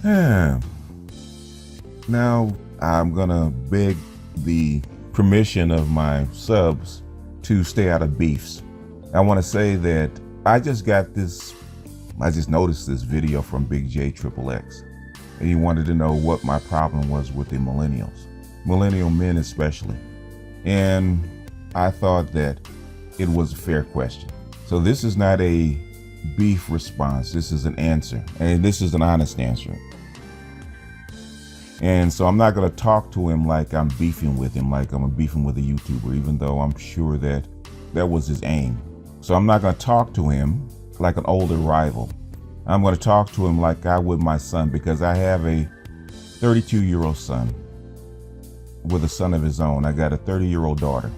Yeah. Now I'm gonna beg the permission of my subs to stay out of beefs. I want to say that I just noticed this video from Big J XXX, and he wanted to know what my problem was with the millennials, millennial men especially. And I thought that it was a fair question. So this is not a beef response. This is an answer, and this is an honest answer. And so I'm not going to talk to him like I'm beefing with him, like I'm beefing with a YouTuber, even though I'm sure that that was his aim. So I'm not going to talk to him like an older rival. I'm going to talk to him like I would my son, because I have a 32-year-old son with a son of his own. I got a 30-year-old daughter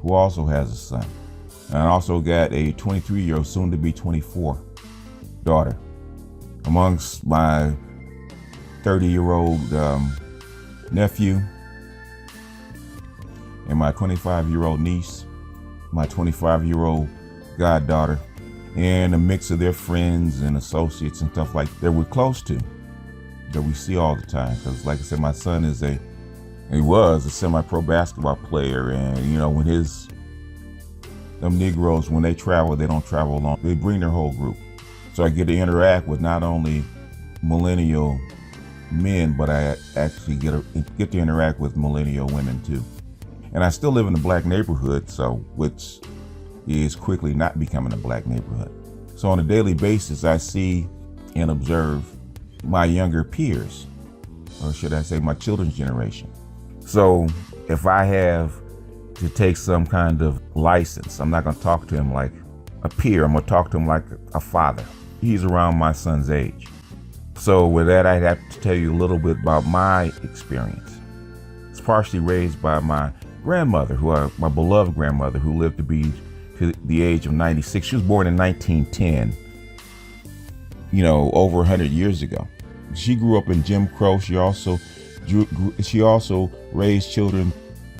who also has a son. And I also got a 23-year-old, soon to be 24 daughter. Amongst my 30-year-old nephew and my 25-year-old niece, my 25-year-old goddaughter, and a mix of their friends and associates and stuff like that we're close to, that we see all the time. Because like I said, my son he was a semi-pro basketball player, and you know, when them Negroes, when they travel, they don't travel alone. They bring their whole group. So I get to interact with not only millennial men, but I actually get to interact with millennial women too. And I still live in a black neighborhood, which is quickly not becoming a black neighborhood. So on a daily basis, I see and observe my younger peers, or should I say my children's generation. So if I have to take some kind of license, I'm not going to talk to him like a peer. I'm going to talk to him like a father. He's around my son's age. So with that, I'd have to tell you a little bit about my experience. It's partially raised by my grandmother, my beloved grandmother, who lived to be to the age of 96. She was born in 1910, over 100 years ago. She grew up in Jim Crow. She also raised children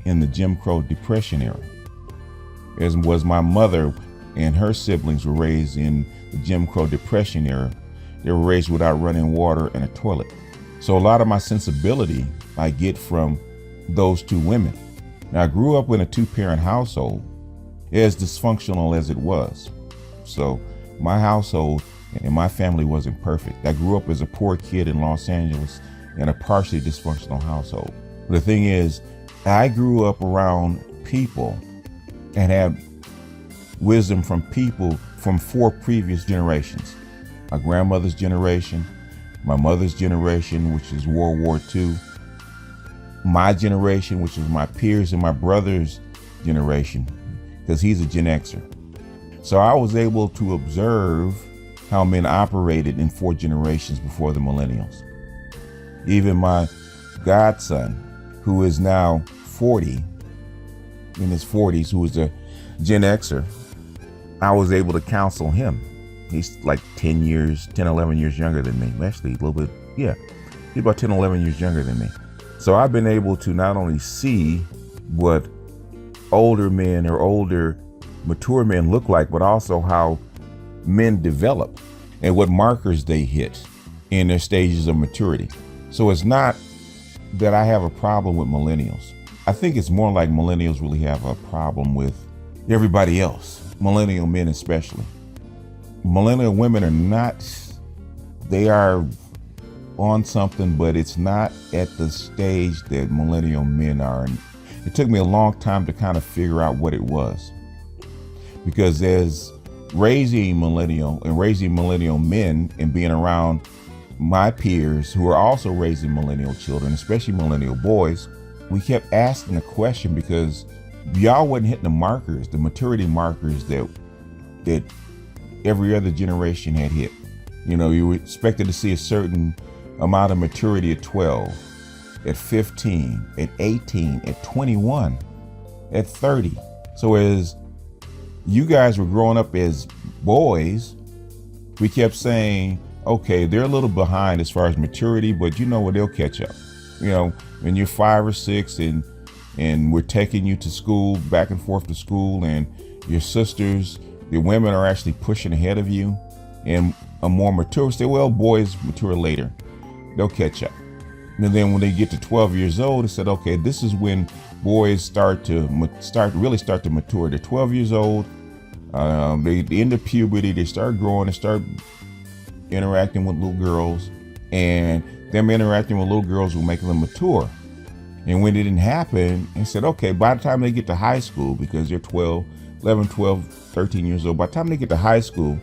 in the Jim Crow Depression era, as was my mother, and her siblings were raised in the Jim Crow Depression era. They were raised without running water and a toilet. So a lot of my sensibility I get from those two women. Now, I grew up in a two-parent household, as dysfunctional as it was. So my household and my family wasn't perfect. I grew up as a poor kid in Los Angeles in a partially dysfunctional household. The thing is, I grew up around people and had wisdom from people from 4 previous generations. My grandmother's generation, my mother's generation, which is World War II, my generation, which is my peers, and my brother's generation, because he's a Gen Xer. So I was able to observe how men operated in 4 generations before the millennials. Even my godson, who is now 40, in his 40s, who is a Gen Xer, I was able to counsel him. He's like 11 years younger than me. Actually, a little bit, yeah. He's about 10, 11 years younger than me. So I've been able to not only see what older men or older mature men look like, but also how men develop and what markers they hit in their stages of maturity. So it's not that I have a problem with millennials. I think it's more like millennials really have a problem with everybody else, millennial men especially. Millennial women are not, they are on something, but it's not at the stage that millennial men are. And it took me a long time to kind of figure out what it was. Because as raising millennial men and being around my peers who are also raising millennial children, especially millennial boys, we kept asking the question because y'all wasn't hitting the markers, the maturity markers that every other generation had hit. You were expected to see a certain amount of maturity at 12, at 15, at 18, at 21, at 30. So as you guys were growing up as boys, we kept saying, okay, they're a little behind as far as maturity, but you know what, they'll catch up. When you're 5 or 6 and we're taking you to school, back and forth to school, and your sisters, the women are actually pushing ahead of you and are more mature. Say, well, boys mature later. they'll catch up. And then when they get to 12 years old, they said, okay, this is when boys start to mature. They're 12 years old. They end of puberty. They start growing. They start interacting with little girls, and them interacting with little girls will make them mature. And when it didn't happen, they said, okay, by the time they get to high school, because they're 11, 12, 13 years old, by the time they get to high school,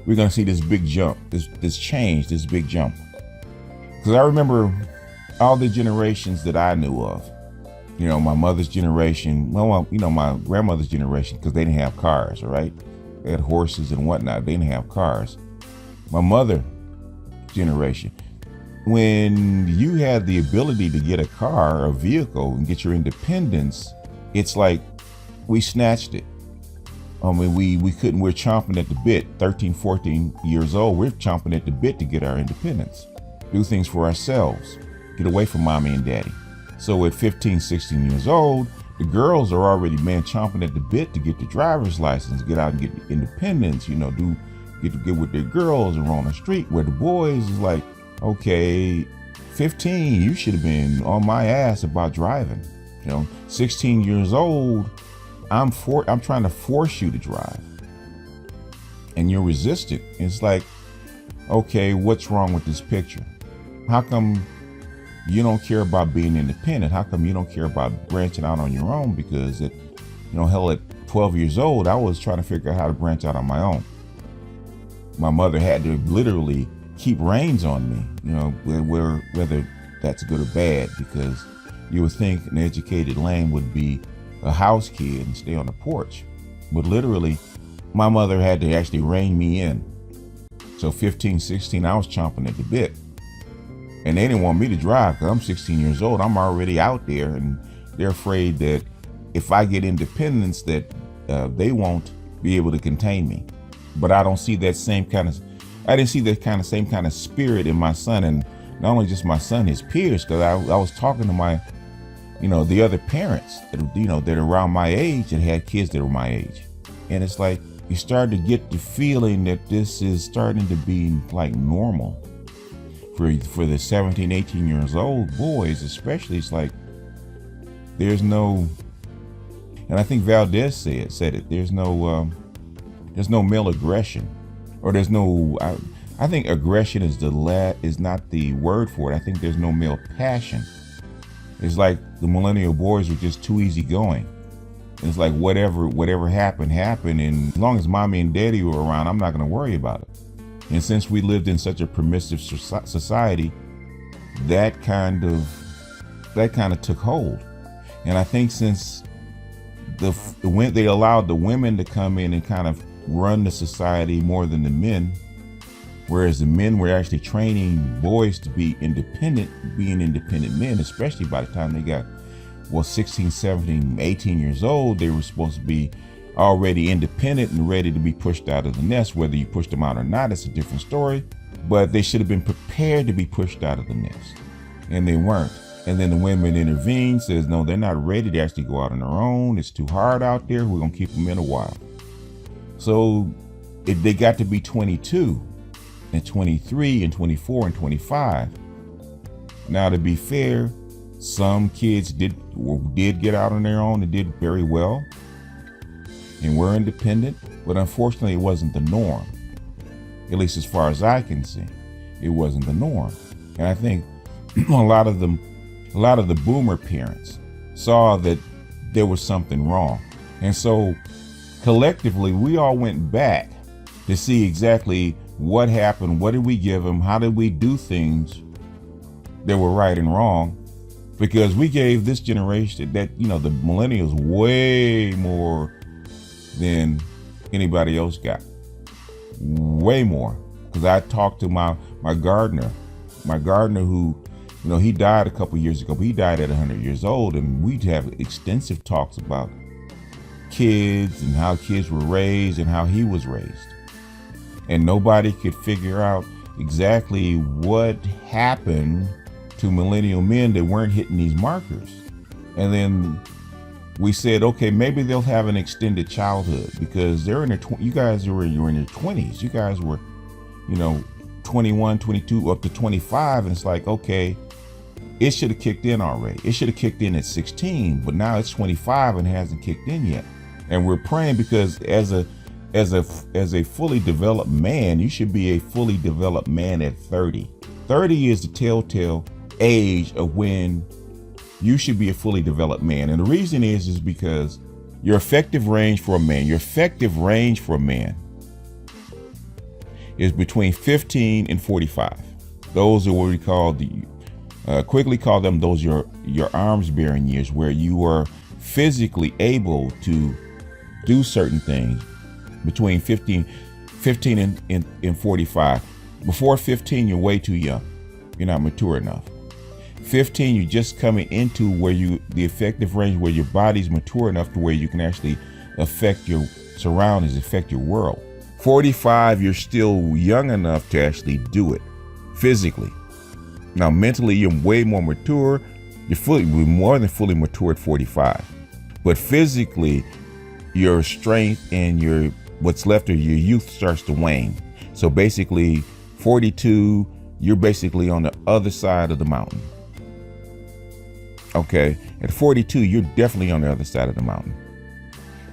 we're going to see this big jump, this change, this big jump. Because I remember all the generations that I knew of, my mother's generation, my grandmother's generation, because they didn't have cars, all right? They had horses and whatnot. They didn't have cars. My mother generation, when you had the ability to get a car, a vehicle, and get your independence, it's like we snatched it. I mean, we couldn't, we're chomping at the bit. 13, 14 years old, we're chomping at the bit to get our independence, do things for ourselves, get away from mommy and daddy. So at 15, 16 years old, the girls are already, chomping at the bit to get the driver's license, get out and get independence, get to get with their girls and on the street, where the boys is like, okay, 15, you should have been on my ass about driving. 16 years old, I'm trying to force you to drive, and you're resistant. It's like, okay, what's wrong with this picture? How come you don't care about being independent? How come you don't care about branching out on your own? Because at 12 years old, I was trying to figure out how to branch out on my own. My mother had to literally keep reins on me, whether that's good or bad, because you would think an educated lame would be a house kid and stay on the porch. But literally, my mother had to actually rein me in. So 15, 16, I was chomping at the bit. And they didn't want me to drive because I'm 16 years old. I'm already out there, and they're afraid that if I get independence, that they won't be able to contain me. But I don't see that same kind of, I didn't see that same kind of spirit in my son, and not only just my son, his peers, because I was talking to my, the other parents that, that are around my age that had kids that were my age. And it's like, you start to get the feeling that this is starting to be like normal for the 17, 18 years old boys, especially. It's like, there's no, and I think Valdez said it, there's no male aggression, or there's no, I think aggression is not the word for it. I think there's no male passion. It's like the millennial boys are just too easygoing. It's like whatever happened, and as long as mommy and daddy were around, I'm not going to worry about it. And since we lived in such a permissive society, that kind of took hold. And I think since they allowed the women to come in and kind of run the society more than the men, whereas the men were actually training boys to be independent, being independent men, especially by the time they got, 16, 17, 18 years old, they were supposed to be already independent and ready to be pushed out of the nest. Whether you pushed them out or not, it's a different story, but they should have been prepared to be pushed out of the nest, and they weren't. And then the women intervened, says, no, they're not ready to actually go out on their own. It's too hard out there. We're going to keep them in a while. So they got to be 22 and 23 and 24 and 25. Now, to be fair, some kids did get out on their own and did very well and were independent, but unfortunately it wasn't the norm. At least as far as I can see, it wasn't the norm. And I think a lot of the boomer parents saw that there was something wrong. And so collectively, we all went back to see exactly what happened. What did we give them? How did we do things that were right and wrong? Because we gave this generation, that, the millennials, way more than anybody else got. Way more. Because I talked to my gardener who, he died a couple years ago, but he died at 100 years old, and we'd have extensive talks about kids and how kids were raised and how he was raised. And nobody could figure out exactly what happened to millennial men that weren't hitting these markers. And then we said, okay, maybe they'll have an extended childhood because they're in their you guys were in your 20s. You guys were, 21, 22, up to 25. And it's like, okay, it should have kicked in already. It should have kicked in at 16, but now it's 25 and hasn't kicked in yet. And we're praying because as a fully developed man, you should be a fully developed man at 30. 30 is the telltale age of when you should be a fully developed man. And the reason is because your effective range for a man is between 15 and 45. Those are what we call quickly call them those your arms bearing years, where you are physically able to do certain things between 15 and 45. Before 15, you're way too young. You're not mature enough. 15, you're just coming into where the effective range where your body's mature enough to where you can actually affect your surroundings, affect your world. 45, you're still young enough to actually do it physically. Now, mentally, you're way more mature. You're more than fully mature at 45. But physically, your strength and what's left of your youth starts to wane. So basically, 42, you're basically on the other side of the mountain. Okay, at 42, you're definitely on the other side of the mountain.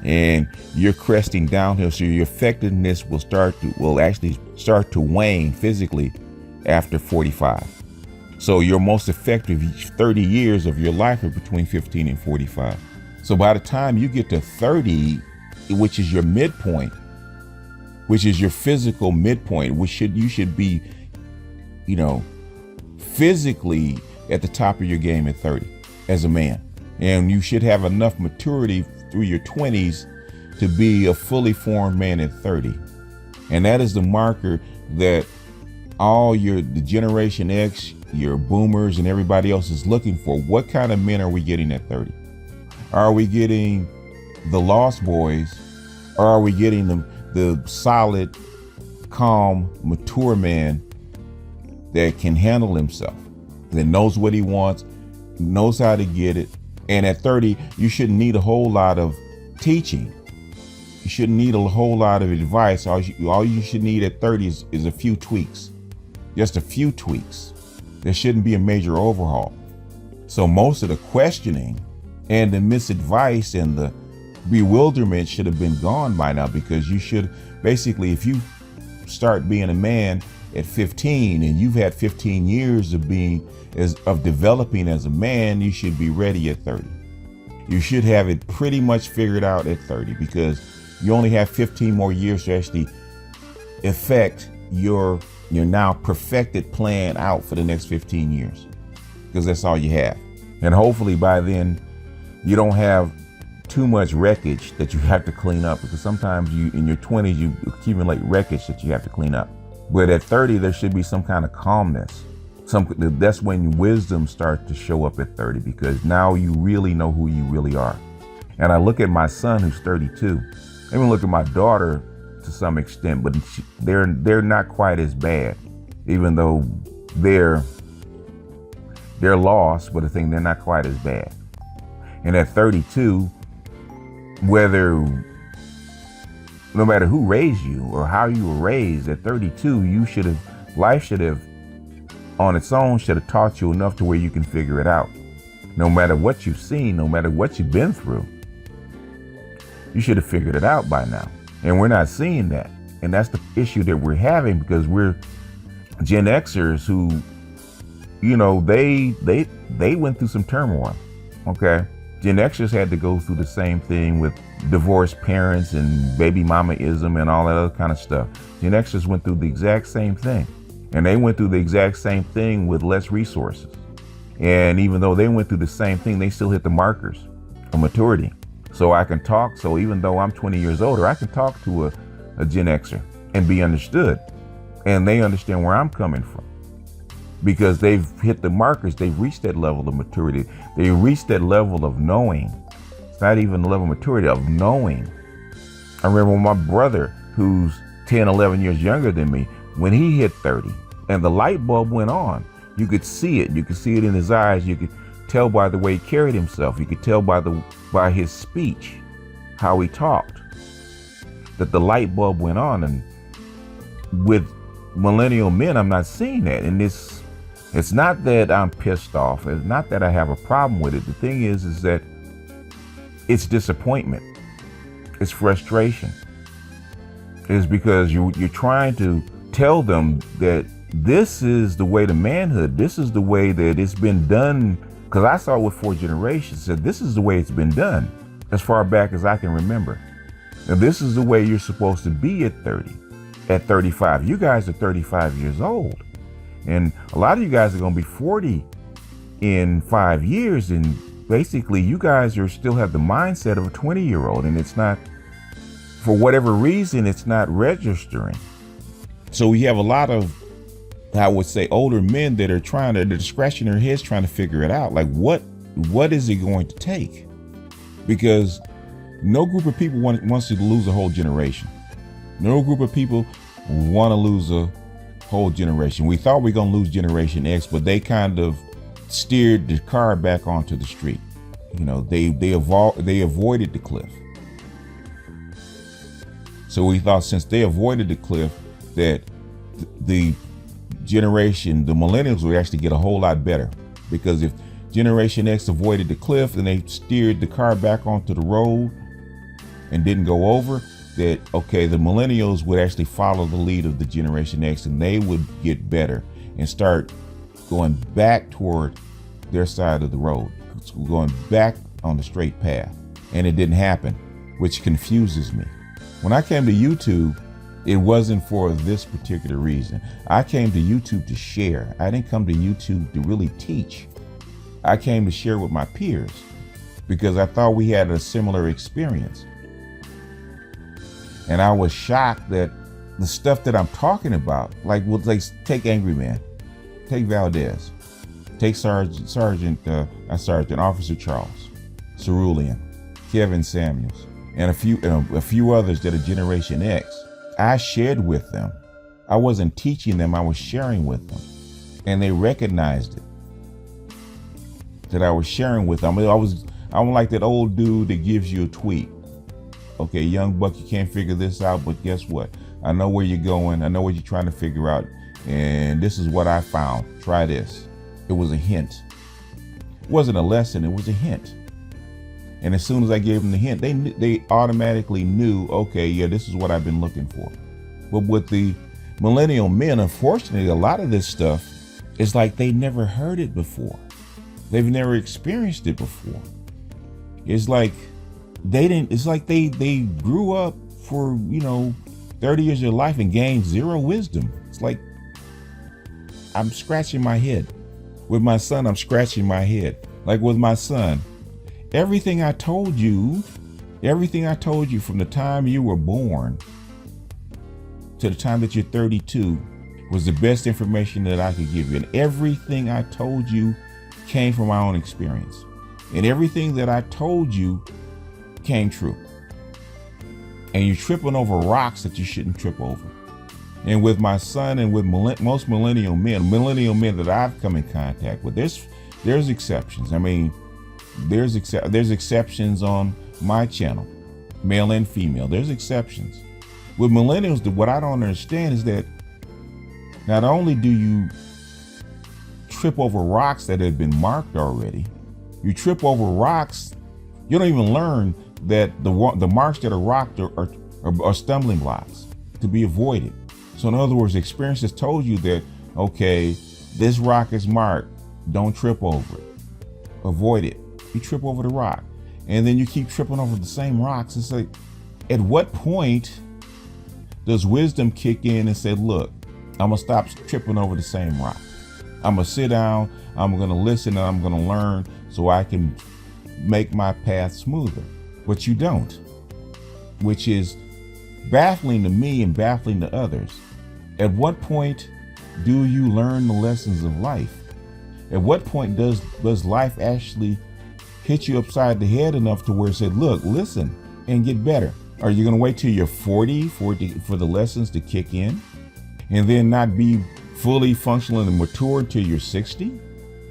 And you're cresting downhill, so your effectiveness will actually start to wane physically after 45. So your most effective 30 years of your life are between 15 and 45. So by the time you get to 30, which is your midpoint, which is your physical midpoint, you should be, physically at the top of your game at 30 as a man. And you should have enough maturity through your 20s to be a fully formed man at 30. And that is the marker that the Generation X, your boomers and everybody else is looking for. What kind of men are we getting at 30? Are we getting the lost boys, or are we getting the solid, calm, mature man that can handle himself, that knows what he wants, knows how to get it? And at 30, you shouldn't need a whole lot of teaching. You shouldn't need a whole lot of advice. All you should need at 30 is a few tweaks, just a few tweaks. There shouldn't be a major overhaul. So most of the questioning and the misadvice and the bewilderment should have been gone by now, because you should basically, if you start being a man at 15 and you've had 15 years of developing as a man, you should be ready at 30. You should have it pretty much figured out at 30, because you only have 15 more years to actually effect your now perfected plan out for the next 15 years, because that's all you have. And hopefully by then you don't have too much wreckage that you have to clean up, because sometimes in your 20s you accumulate wreckage that you have to clean up. But at 30, there should be some kind of calmness. That's when wisdom starts to show up at 30, because now you really know who you really are. And I look at my son who's 32. I even look at my daughter to some extent, but they're not quite as bad, even though they're lost, but they're not quite as bad. And at 32, no matter who raised you or how you were raised, at 32, life should have on its own should have taught you enough to where you can figure it out. No matter what you've seen, no matter what you've been through, you should have figured it out by now. And we're not seeing that. And that's the issue that we're having, because we're Gen Xers who, they went through some turmoil. Okay. Gen Xers had to go through the same thing with divorced parents and baby mama-ism and all that other kind of stuff. Gen Xers went through the exact same thing. And they went through the exact same thing with less resources. And even though they went through the same thing, they still hit the markers of maturity. So I can talk. So even though I'm 20 years older, I can talk to a Gen Xer and be understood. And they understand where I'm coming from, because they've hit the markers. They've reached that level of maturity. They reached that level of knowing. It's not even the level of maturity, of knowing. I remember my brother, who's 10, 11 years younger than me, when he hit 30 and the light bulb went on, you could see it. You could see it in his eyes. You could tell by the way he carried himself. You could tell by his speech, how he talked, that the light bulb went on. And with millennial men, I'm not seeing that. And it's not that I'm pissed off. It's not that I have a problem with it. The thing is that it's disappointment. It's frustration. It's because you're trying to tell them that this is the way to manhood. This is the way that it's been done. Because I saw it with 4 generations. Said this is the way it's been done as far back as I can remember. Now this is the way you're supposed to be at 30, at 35. You guys are 35 years old. And a lot of you guys are going to be 40 in 5 years. And basically you guys still have the mindset of a 20-year-old. And it's not, for whatever reason, it's not registering. So we have a lot of, I would say, older men that are they're scratching their heads trying to figure it out. Like, what is it going to take? Because no group of people wants to lose a whole generation. No group of people want to lose a whole generation. We thought we were going to lose Generation X, but they kind of steered the car back onto the street. You know, they avoided the cliff. So we thought since they avoided the cliff that the millennials would actually get a whole lot better, because if Generation X avoided the cliff and they steered the car back onto the road and didn't go over, that okay, the millennials would actually follow the lead of the Generation X and they would get better and start going back toward their side of the road, going back on the straight path. And it didn't happen, which confuses me. When I came to YouTube, it wasn't for this particular reason. I came to YouTube to share. I didn't come to YouTube to really teach. I came to share with my peers because I thought we had a similar experience. And I was shocked that the stuff that I'm talking about, like take Angry Man, take Valdez, take Officer Charles, Cerulean, Kevin Samuels, and a few others that are Generation X. I shared with them. I wasn't teaching them, I was sharing with them. And they recognized it, that I was sharing with them. I'm like that old dude that gives you a tweet. Okay, young buck, you can't figure this out, but guess what? I know where you're going. I know what you're trying to figure out. And this is what I found. Try this. It was a hint. It wasn't a lesson, it was a hint. And as soon as I gave them the hint, they automatically knew, okay, yeah, this is what I've been looking for. But with the millennial men, unfortunately, a lot of this stuff is like they never heard it before. They've never experienced it before. It's like they grew up for, 30 years of their life and gained zero wisdom. It's like I'm scratching my head. With my son, I'm scratching my head. Like with my son, everything I told you from the time you were born to the time that you're 32 was the best information that I could give you. And everything I told you came from my own experience. And everything that I told you came true. And you're tripping over rocks that you shouldn't trip over. And with my son and with most millennial men that I've come in contact with, there's exceptions. I mean, there's exceptions on my channel, male and female. There's exceptions. With millennials, what I don't understand is that not only do you trip over rocks that have been marked already, you trip over rocks. You don't even learn that the marks that are rocked are stumbling blocks to be avoided. So in other words, experience has told you that, okay, this rock is marked. Don't trip over it. Avoid it. You trip over the rock. And then you keep tripping over the same rocks. It's like, at what point does wisdom kick in and say, look, I'm going to stop tripping over the same rock. I'm going to sit down, I'm going to listen, and I'm going to learn so I can make my path smoother. But you don't, which is baffling to me and baffling to others. At what point do you learn the lessons of life? At what point does life actually hit you upside the head enough to where it said, look, listen, and get better? Are you going to wait till you're 40 for the lessons to kick in and then not be fully functional and mature till you're 60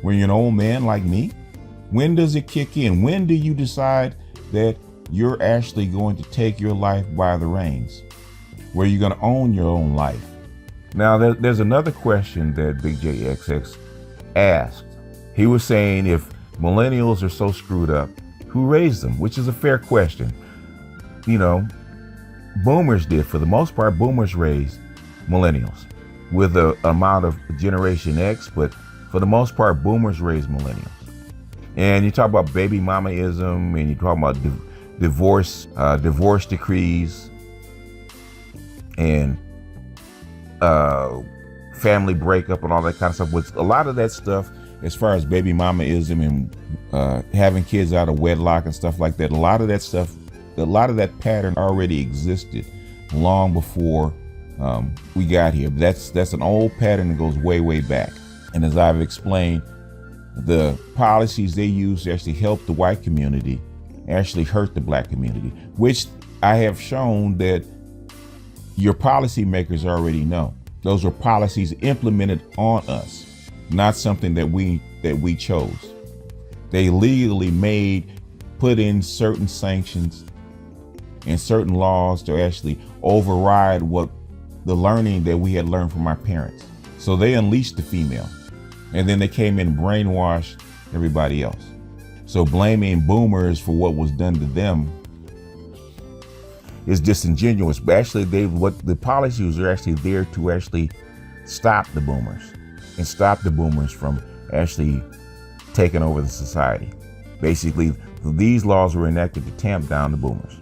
when you're an old man like me? When does it kick in? When do you decide that you're actually going to take your life by the reins, where you're going to own your own life? Now, there's another question that Big JXX asked. He was saying, if millennials are so screwed up, who raised them? Which is a fair question. You know, boomers did. For the most part, boomers raised millennials with an amount of Generation X, but for the most part, boomers raised millennials. And you talk about baby mamaism, and you talk about divorce decrees, and family breakup and all that kind of stuff. With a lot of that stuff, as far as baby mamaism and having kids out of wedlock and stuff like that, a lot of that pattern already existed long before we got here. That's an old pattern that goes way, way back. And as I've explained, the policies they use to actually help the white community actually hurt the black community, which I have shown that your policymakers already know. Those were policies implemented on us, not something that we chose. They legally put in certain sanctions and certain laws to actually override what the learning that we had learned from our parents. So they unleashed the female, and then they came in and brainwashed everybody else. So blaming boomers for what was done to them is disingenuous. But actually, the policies are actually there to actually stop the boomers and stop the boomers from actually taking over the society. Basically, these laws were enacted to tamp down the boomers.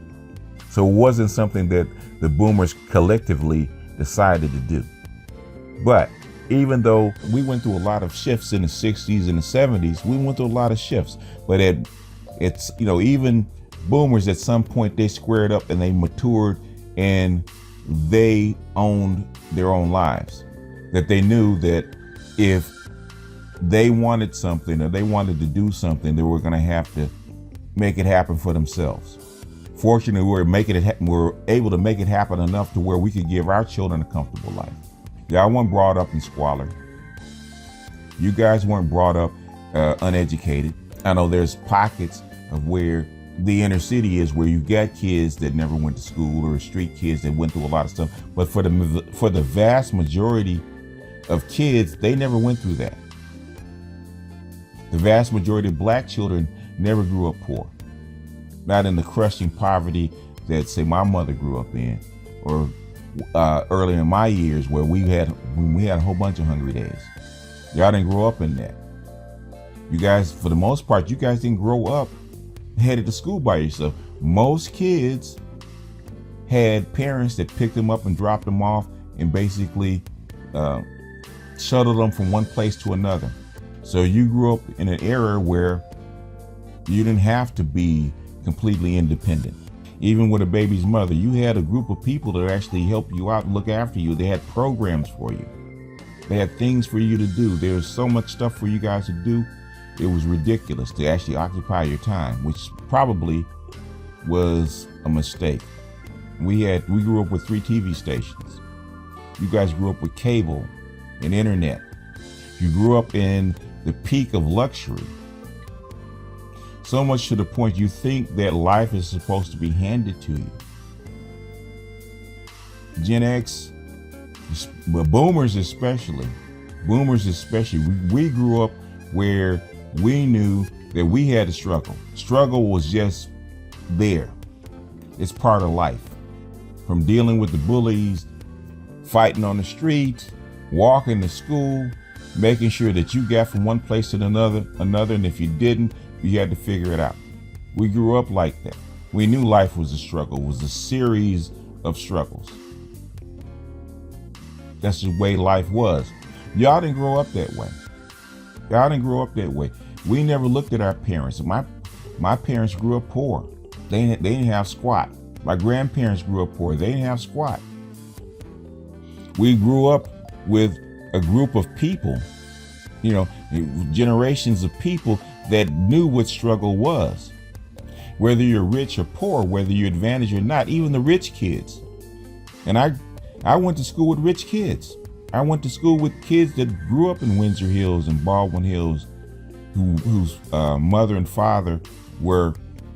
So it wasn't something that the boomers collectively decided to do. But even though we went through a lot of shifts in the 60s and the 70s, we went through a lot of shifts. But it's, you know, even boomers at some point, they squared up and they matured and they owned their own lives. That they knew that if they wanted something or they wanted to do something, they were going to have to make it happen for themselves. Fortunately, we're able to make it happen enough to where we could give our children a comfortable life. Y'all weren't brought up in squalor. You guys weren't brought up uneducated. I know there's pockets of where the inner city is, where you got kids that never went to school, or street kids that went through a lot of stuff. But for the vast majority of kids, they never went through that. The vast majority of black children never grew up poor. Not in the crushing poverty that, say, my mother grew up in, or early in my years when we had a whole bunch of hungry days. Y'all didn't grow up in that. You guys, for the most part, you guys didn't grow up headed to school by yourself. Most kids had parents that picked them up and dropped them off and basically shuttled them from one place to another. So you grew up in an era where you didn't have to be completely independent. Even with a baby's mother, you had a group of people that actually help you out and look after you. They had programs for you. They had things for you to do. There was so much stuff for you guys to do. It was ridiculous to actually occupy your time, which probably was a mistake. We grew up with 3 TV stations. You guys grew up with cable and internet. You grew up in the peak of luxury. So much to the point you think that life is supposed to be handed to you. Gen X, but boomers especially, we grew up where we knew that we had to struggle. Struggle was just there. It's part of life. From dealing with the bullies, fighting on the street, walking to school, making sure that you got from one place to another, and if you didn't, you had to figure it out. We grew up like that. We knew life was a struggle, was a series of struggles. That's the way life was. Y'all didn't grow up that way. We never looked at our parents. My parents grew up poor. They didn't have squat. My grandparents grew up poor. They didn't have squat. We grew up with a group of people, generations of people that knew what struggle was. Whether you're rich or poor, whether you're advantaged or not, even the rich kids. And I went to school with rich kids. I went to school with kids that grew up in Windsor Hills and Baldwin Hills, whose mother and father were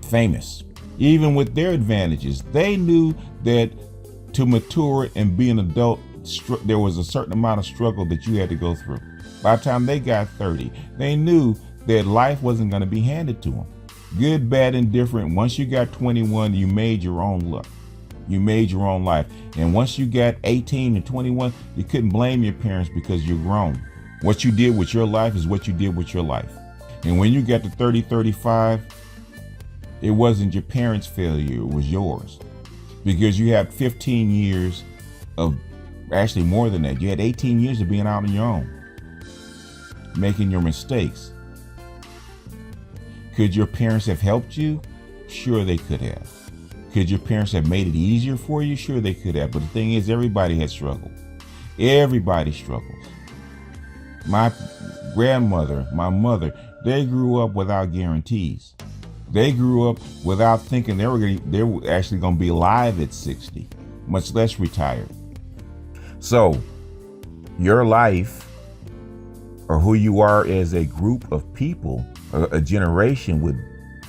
famous. Even with their advantages, they knew that to mature and be an adult, there was a certain amount of struggle that you had to go through. By the time they got 30, they knew that life wasn't going to be handed to them. Good, bad, and different. Once you got 21, you made your own luck. You made your own life. And once you got 18 and 21, you couldn't blame your parents because you're grown. What you did with your life is what you did with your life. And when you got to 30, 35, it wasn't your parents' failure, it was yours. Because you had 15 years of, actually more than that, you had 18 years of being out on your own, making your mistakes. Could your parents have helped you? Sure, they could have. Could your parents have made it easier for you? Sure, they could have. But the thing is, everybody has struggled. Everybody struggles. My grandmother, my mother, they grew up without guarantees. They grew up without thinking they were actually going to be alive at 60, much less retired. So your life, or who you are as a group of people, a generation with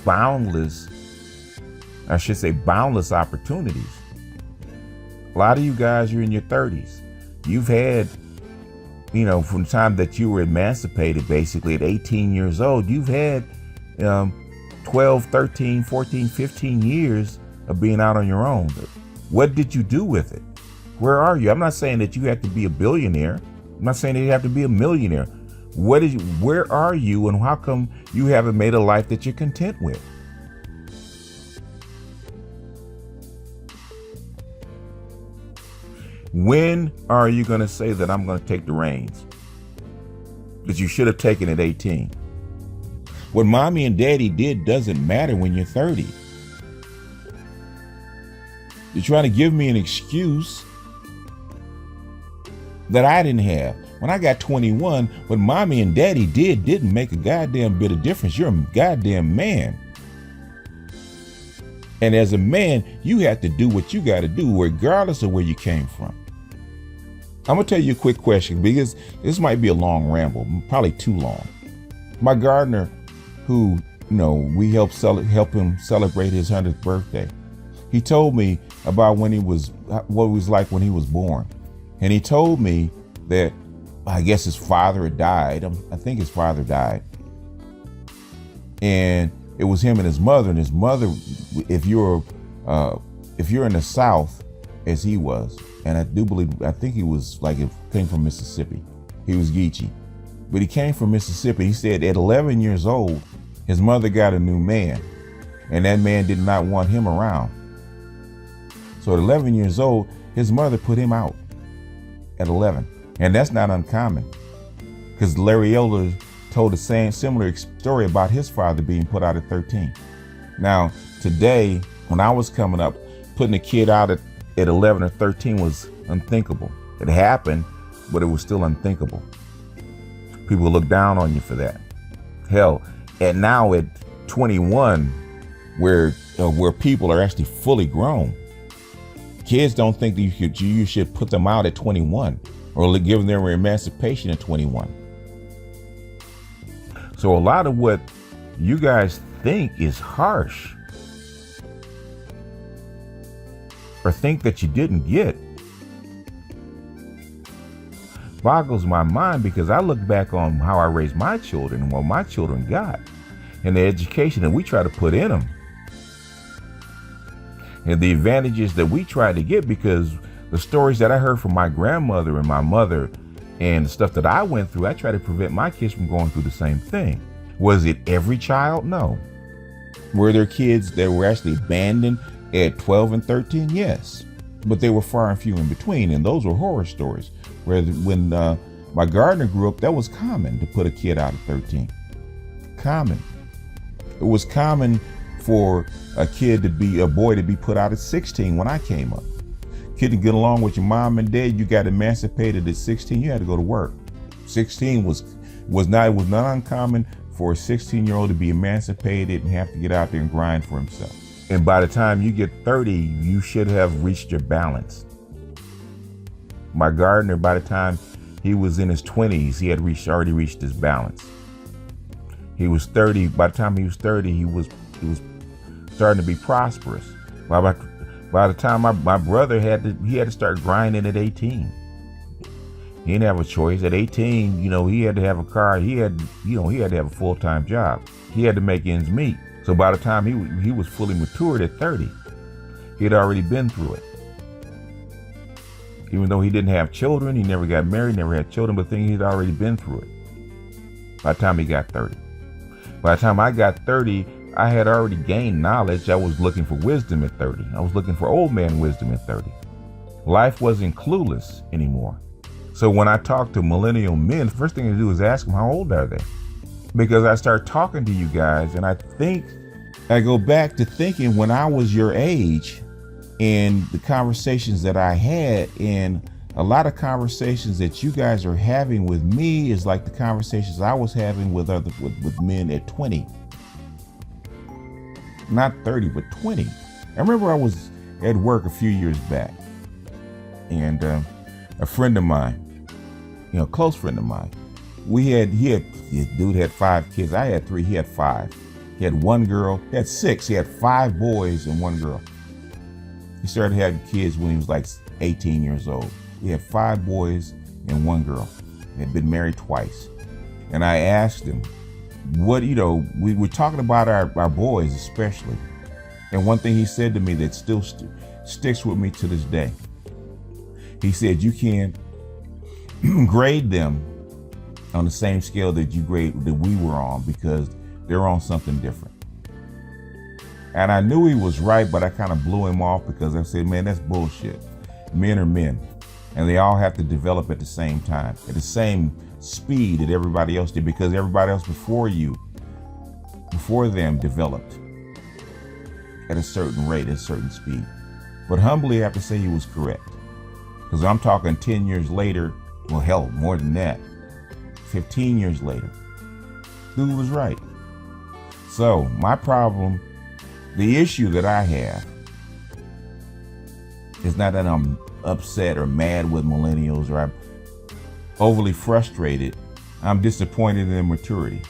boundless opportunities. A lot of you guys are in your 30s. You've had, from the time that you were emancipated, basically at 18 years old, you've had 12, 13, 14, 15 years of being out on your own. What did you do with it? Where are you? I'm not saying that you have to be a billionaire. I'm not saying that you have to be a millionaire. Where are you, and how come you haven't made a life that you're content with? When are you going to say that I'm going to take the reins? That you should have taken at 18. What mommy and daddy did doesn't matter when you're 30. You're trying to give me an excuse that I didn't have. When I got 21, what mommy and daddy didn't make a goddamn bit of difference. You're a goddamn man. And as a man, you have to do what you got to do, regardless of where you came from. I'm going to tell you a quick question, because this might be a long ramble, probably too long. My gardener, who, we help him celebrate his 100th birthday, he told me about what it was like when he was born. And he told me that, I guess his father had died. I think his father died. And it was him and his mother. And his mother, if you're in the South, as he was, and I think he was came from Mississippi. He was Geechee. But he came from Mississippi. He said at 11 years old, his mother got a new man. And that man did not want him around. So at 11 years old, his mother put him out at 11. And that's not uncommon, because Larry Elder told the similar story about his father being put out at 13. Now, today, when I was coming up, putting a kid out at 11 or 13 was unthinkable. It happened, but it was still unthinkable. People look down on you for that. Hell, and now at 21, where people are actually fully grown, kids don't think that you should put them out at 21 or give them emancipation at 21. So a lot of what you guys think is harsh, or think that you didn't get, boggles my mind, because I look back on how I raised my children and what my children got, and the education that we try to put in them, and the advantages that we try to get, because the stories that I heard from my grandmother and my mother and the stuff that I went through, I try to prevent my kids from going through the same thing. Was it every child? No. Were there kids that were actually abandoned at 12 and 13? Yes. But they were far and few in between, and those were horror stories. When my gardener grew up, that was common to put a kid out at 13. Common. It was common for a boy to be put out at 16 when I came up. Couldn't get along with your mom and dad, you got emancipated at 16, you had to go to work. 16 was not uncommon for a 16-year-old to be emancipated and have to get out there and grind for himself. And by the time you get 30, you should have reached your balance. My gardener, by the time he was in his 20s, he had already reached his balance. He was 30. By the time he was 30, he was starting to be prosperous. By the time my brother had to start grinding at 18. He didn't have a choice. At 18, he had to have a car. He had to have a full-time job. He had to make ends meet. So by the time he was fully matured at 30, he had already been through it. Even though he didn't have children, he never got married, never had children, but he'd already been through it by the time he got 30. By the time I got 30, I had already gained knowledge. I was looking for wisdom at 30. I was looking for old man wisdom at 30. Life wasn't clueless anymore. So when I talk to millennial men, the first thing I do is ask them, how old are they? Because I start talking to you guys, and I go back to thinking when I was your age and the conversations that I had, and a lot of conversations that you guys are having with me is like the conversations I was having with men at 20. Not 30, but 20. I remember I was at work a few years back, and a friend of mine, close friend of mine, this dude had 5 kids. I had 3, he had 5. He had 1 girl, he had 6. He had 5 boys and 1 girl. He started having kids when he was like 18 years old. He had 5 boys and 1 girl. He had been married twice. And I asked him, we were talking about our boys especially. And one thing he said to me that still sticks with me to this day. He said, you can't grade them on the same scale that we were on, because they're on something different. And I knew he was right, but I kind of blew him off because I said, man, that's bullshit. Men are men, and they all have to develop at the same time, at the same speed that everybody else did, because everybody else before them developed at a certain rate, at a certain speed. But humbly, I have to say he was correct, because I'm talking 10 years later, well, hell, more than that, 15 years later, dude was right. So my problem, the issue that I have, is not that I'm upset or mad with millennials or I'm overly frustrated. I'm disappointed in their maturity.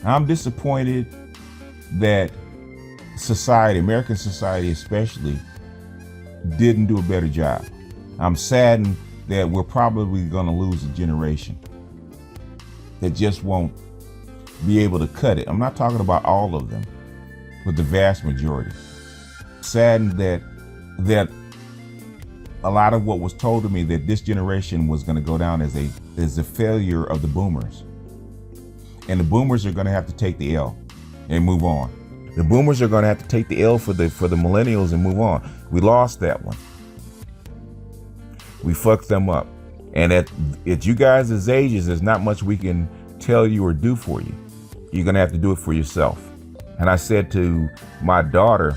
I'm disappointed that society, American society especially, didn't do a better job. I'm saddened that we're probably going to lose a generation that just won't be able to cut it. I'm not talking about all of them, but the vast majority. Saddened that a lot of what was told to me, that this generation was going to go down as a failure of the boomers. And the boomers are going to have to take the L and move on. The boomers are going to have to take the L for the millennials and move on. We lost that one. We fucked them up. And at you guys' ages, there's not much we can tell you or do for you. You're going to have to do it for yourself. And I said to my daughter,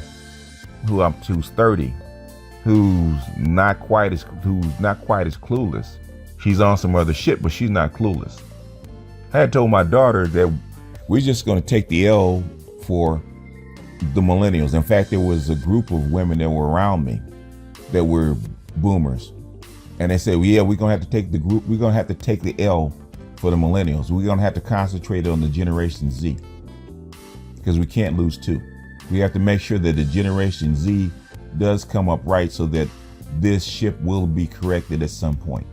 who's 30, who's not quite as clueless. She's on some other shit, but she's not clueless. I had told my daughter that we're just going to take the L for the millennials. In fact, there was a group of women that were around me that were boomers. And they said, well, yeah, we're going to have to take the L for the millennials. We're going to have to concentrate on the Generation Z, because we can't lose 2. We have to make sure that the Generation Z does come up right, so that this ship will be corrected at some point.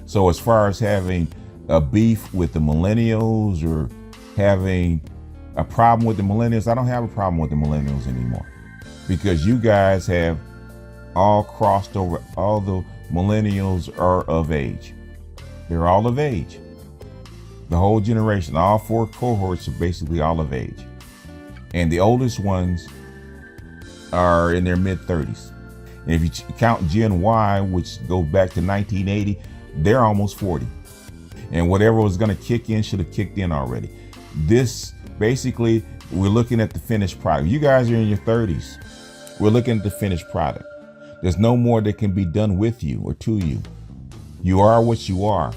So as far as having a beef with the millennials or having a problem with the millennials, I don't have a problem with the millennials anymore, because you guys have all crossed over. All the millennials are of age. They're all of age. The whole generation, all 4 cohorts are basically all of age. And the oldest ones are in their mid-30s. And if you count Gen Y, which goes back to 1980, they're almost 40. And whatever was going to kick in should have kicked in already. This, basically, we're looking at the finished product. You guys are in your 30s. We're looking at the finished product. There's no more that can be done with you or to you. You are what you are.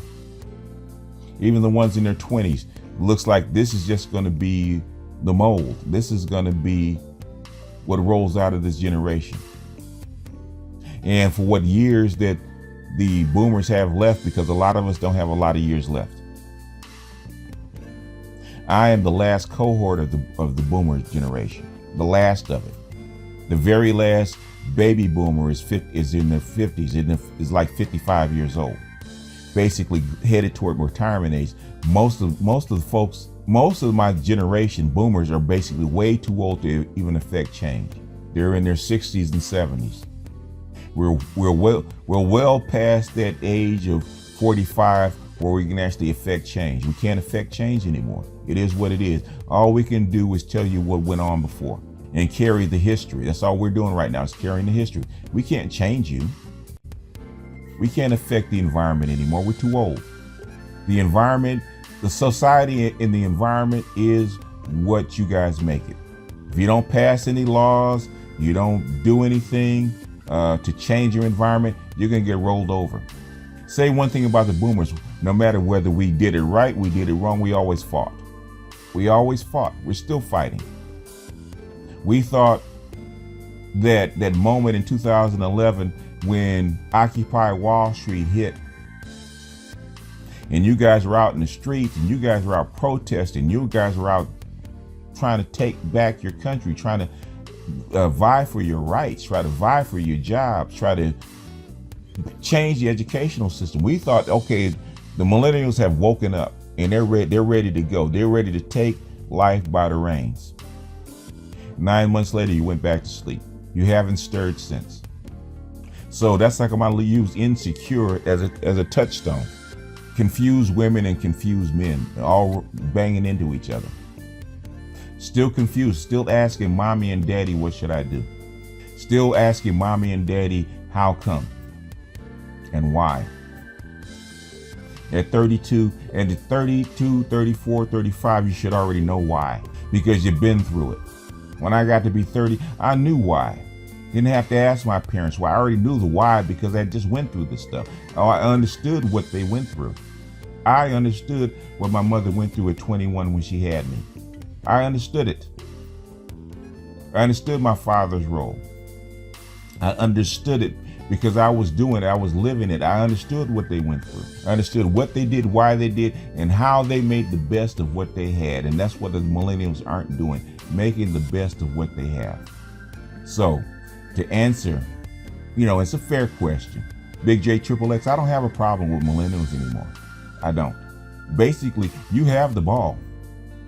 Even the ones in their 20s, looks like this is just going to be the mold. This is going to be what rolls out of this generation. And for what years that the boomers have left, because a lot of us don't have a lot of years left. I am the last cohort of the boomer generation, the last of it. The very last baby boomer is in their 50s, is like 55 years old. basically headed toward retirement age. Most of the folks, most of my generation, boomers, are basically way too old to even affect change. They're in their 60s and 70s. We're well past that age of 45 where we can actually affect change. We can't affect change anymore. It is what it is. All we can do is tell you what went on before and carry the history. That's all we're doing right now, is carrying the history. We can't change you. We can't affect the environment anymore. We're too old. The environment, the society and the environment is what you guys make it. If you don't pass any laws, you don't do anything to change your environment, you're gonna get rolled over. Say one thing about the boomers: no matter whether we did it right, we did it wrong, we always fought. We always fought. We're still fighting. We thought that moment in 2011 when Occupy Wall Street hit, and you guys were out in the streets, and you guys were out protesting, you guys were out trying to take back your country, trying to vie for your rights, try to vie for your jobs, try to change the educational system. We thought, okay, the millennials have woken up and they're ready to go. They're ready to take life by the reins. 9 months later, you went back to sleep. You haven't stirred since. So that's like I'm gonna use insecure as a touchstone. Confused women and confused men, all banging into each other. Still confused, still asking mommy and daddy, what should I do? Still asking mommy and daddy, how come? And why? At 32, and at 32, 34, 35, you should already know why, because you've been through it. When I got to be 30, I knew why. Didn't have to ask my parents why. I already knew the why because I just went through this stuff. I understood what they went through. I understood what my mother went through at 21 when she had me. I understood it. I understood my father's role. I understood it because I was doing it. I was living it. I understood what they went through. I understood what they did, why they did, and how they made the best of what they had. And that's what the millennials aren't doing, making the best of what they have. So to answer, it's a fair question. Big J Triple X, I don't have a problem with millennials anymore. I don't. Basically, you have the ball.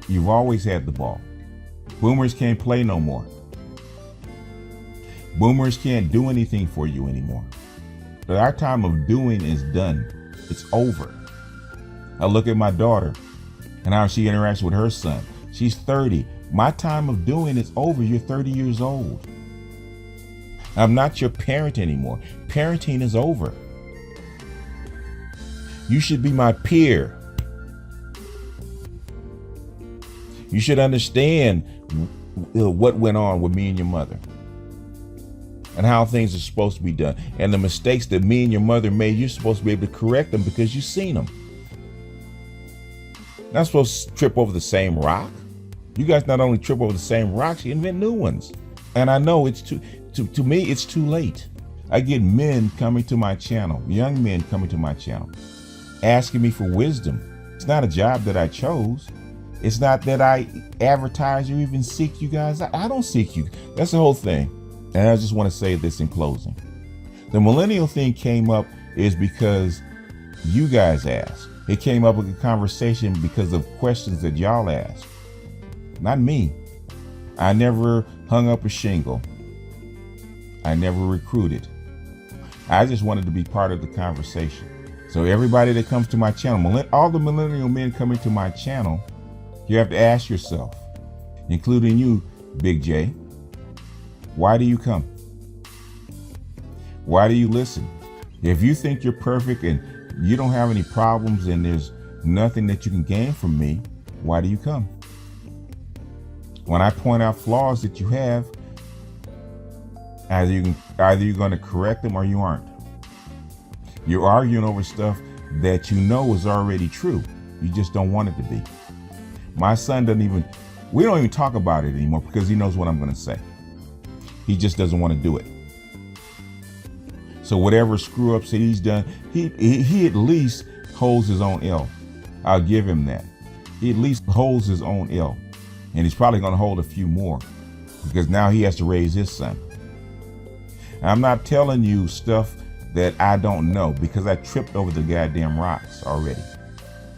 You've always had the ball. Boomers can't play no more. Boomers can't do anything for you anymore. But our time of doing is done. It's over. I look at my daughter and how she interacts with her son. She's 30. My time of doing is over. You're 30 years old. I'm not your parent anymore. Parenting is over. You should be my peer. You should understand what went on with me and your mother and how things are supposed to be done. And the mistakes that me and your mother made, you're supposed to be able to correct them because you've seen them. Not supposed to trip over the same rock. You guys not only trip over the same rocks, you invent new ones. And I know it's to me, it's too late. I get men coming to my channel, young men coming to my channel, asking me for wisdom. It's not a job that I chose. It's not that I advertise or even seek you guys. I don't seek you. That's the whole thing. And I just want to say this in closing. The millennial thing came up is because you guys asked. It came up with a conversation because of questions that y'all asked. Not me. I never hung up a shingle. I never recruited. I just wanted to be part of the conversation. So everybody that comes to my channel, all the millennial men coming to my channel, you have to ask yourself, including you, Big J, why do you come? Why do you listen? If you think you're perfect and you don't have any problems and there's nothing that you can gain from me, why do you come? When I point out flaws that you have, either you're going to correct them or you aren't. You're arguing over stuff that you know is already true. You just don't want it to be. My son we don't even talk about it anymore because he knows what I'm going to say. He just doesn't want to do it. So whatever screw ups that he's done, he at least holds his own L. I'll give him that. He at least holds his own L. And he's probably going to hold a few more because now he has to raise his son. I'm not telling you stuff that I don't know because I tripped over the goddamn rocks already.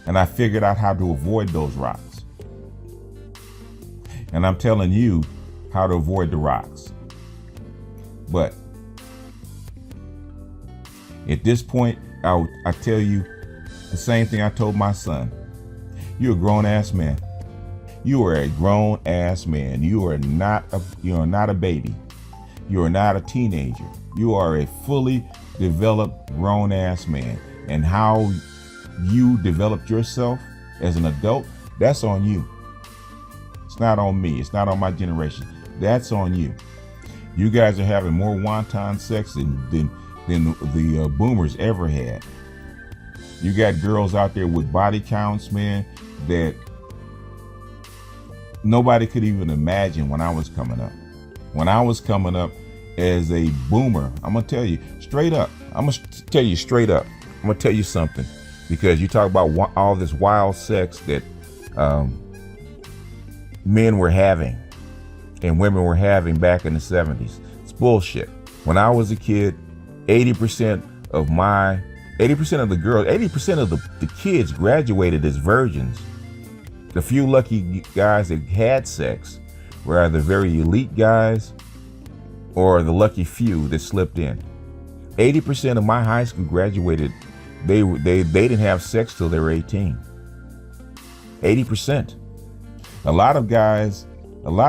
And I figured out how to avoid those rocks. And I'm telling you how to avoid the rocks. But at this point, I tell you the same thing I told my son. You're a grown ass man. You are a grown ass man. You are not a baby. You are not a teenager. You are a fully developed grown ass man. And how you developed yourself as an adult, that's on you. It's not on me. It's not on my generation. That's on you. You guys are having more wanton sex than the boomers ever had. You got girls out there with body counts, man, that nobody could even imagine when I was coming up. When I was coming up as a boomer, I'm gonna tell you straight up. I'm gonna tell you something, because you talk about all this wild sex that men were having and women were having back in the 70s. It's bullshit. When I was a kid, 80% of the kids graduated as virgins. The few lucky guys that had sex were either very elite guys or the lucky few that slipped in. 80% of my high school graduated, they didn't have sex till they were 18. 80%. A lot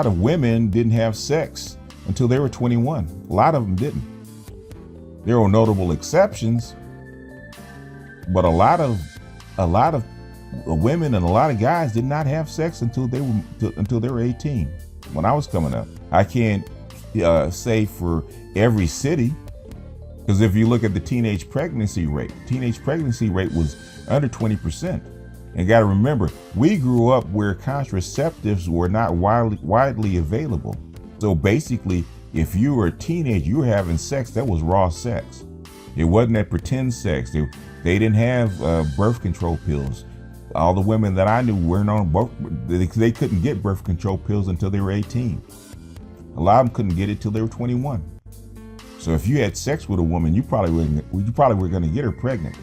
of women didn't have sex until they were 21. A lot of them didn't. There were notable exceptions, but a lot of women and a lot of guys did not have sex until they were 18. When I was coming up, I can't say for every city, because if you look at the teenage pregnancy rate was under 20%. And got to remember, we grew up where contraceptives were not widely available. So basically, if you were a teenager, you were having sex, that was raw sex. It wasn't that pretend sex. They didn't have birth control pills. All the women that I knew weren't on they couldn't get birth control pills until they were 18. A lot of them couldn't get it till they were 21. So if you had sex with a woman, you probably were going to get her pregnant.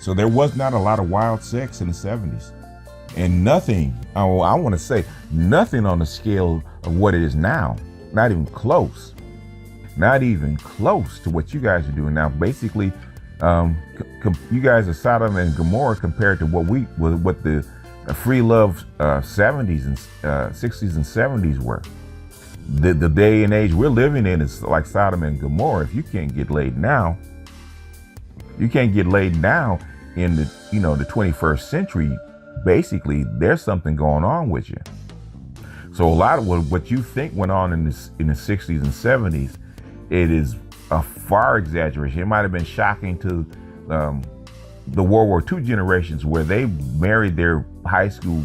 So there was not a lot of wild sex in the 70s. And nothing, I want to say, nothing on the scale of what it is now. Not even close. Not even close to what you guys are doing now. Basically, you guys are Sodom and Gomorrah compared to what the free love 70s and 60s and 70s were. The day and age we're living in is like Sodom and Gomorrah. If you can't get laid now, in the the 21st century, basically there's something going on with you. So a lot of what you think went on in the 60s and 70s, it is a far exaggeration. It might have been shocking to the World War II generations, where they married their high school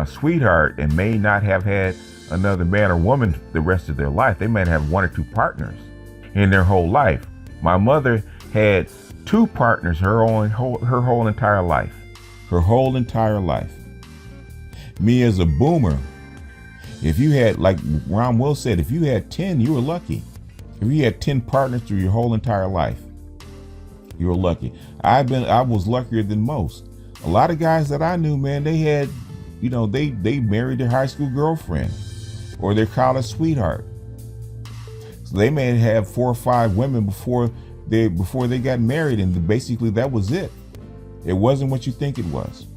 sweetheart and may not have had another man or woman the rest of their life. They might have one or two partners in their whole life. My mother had two partners her whole entire life. Her whole entire life. Me as a boomer, if you had, like Ron Will said, if you had 10, you were lucky. If you had 10 partners through your whole entire life, you were lucky. I was luckier than most. A lot of guys that I knew, man, they had, they married their high school girlfriend or their college sweetheart. So they may have 4 or 5 women before they got married, and basically that was it. It wasn't what you think it was.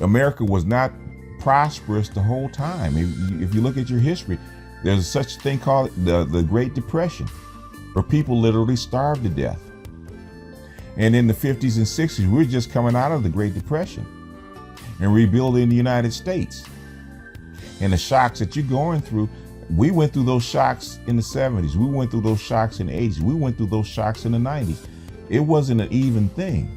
America was not prosperous the whole time. If you look at your history, there's such a thing called the Great Depression, where people literally starved to death. And in the 50s and 60s, we were just coming out of the Great Depression and rebuilding the United States. And the shocks that you're going through, we went through those shocks in the 70s. We went through those shocks in the 80s. We went through those shocks in the 90s. It wasn't an even thing.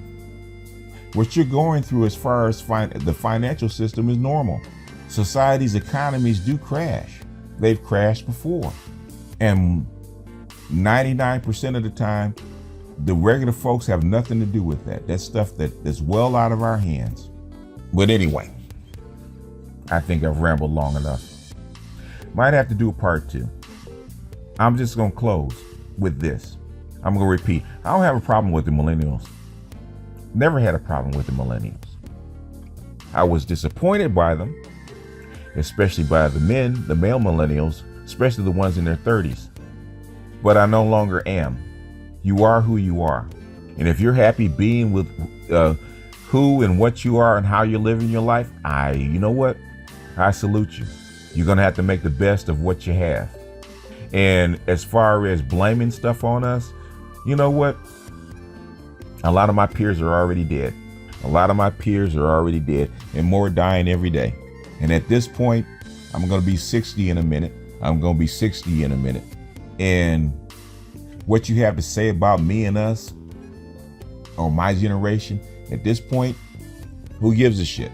What you're going through as far as the financial system is normal. Society's economies do crash. They've crashed before. And 99% of the time, the regular folks have nothing to do with that. That's stuff that's well out of our hands. But anyway, I think I've rambled long enough. Might have to do a part 2. I'm just going to close with this. I'm going to repeat. I don't have a problem with the millennials. Never had a problem with the millennials. I was disappointed by them, especially by the male millennials, especially the ones in their 30s. But I no longer am. You are who you are. And if you're happy being with who and what you are and how you're living your life, you know what? I salute you. You're going to have to make the best of what you have. And as far as blaming stuff on us, you know what? A lot of my peers are already dead. And more dying every day. And at this point, I'm going to be 60 in a minute. And what you have to say about me and us, or my generation, at this point, who gives a shit?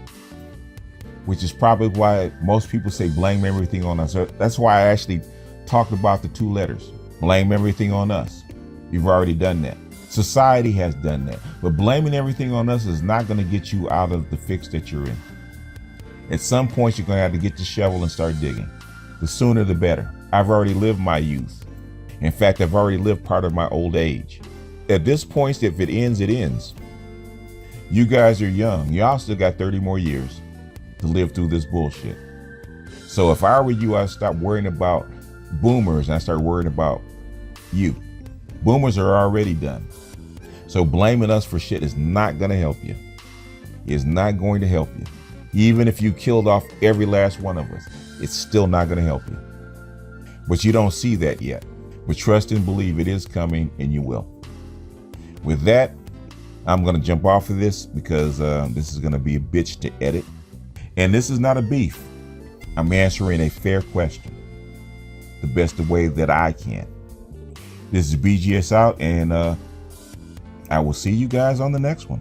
Which is probably why most people say blame everything on us. That's why I actually talked about the 2 letters. Blame everything on us. You've already done that. Society has done that. But blaming everything on us is not going to get you out of the fix that you're in. At some point, you're going to have to get the shovel and start digging. The sooner the better. I've already lived my youth. In fact, I've already lived part of my old age. At this point, if it ends, it ends. You guys are young. Y'all still got 30 more years to live through this bullshit. So if I were you, I'd stop worrying about boomers and I start worrying about you. Boomers are already done. So blaming us for shit is not going to help you. It's not going to help you. Even if you killed off every last one of us, it's still not going to help you. But you don't see that yet. But trust and believe it is coming, and you will. With that, I'm going to jump off of this because this is going to be a bitch to edit. And this is not a beef. I'm answering a fair question the best way that I can. This is BGS out, and I will see you guys on the next one.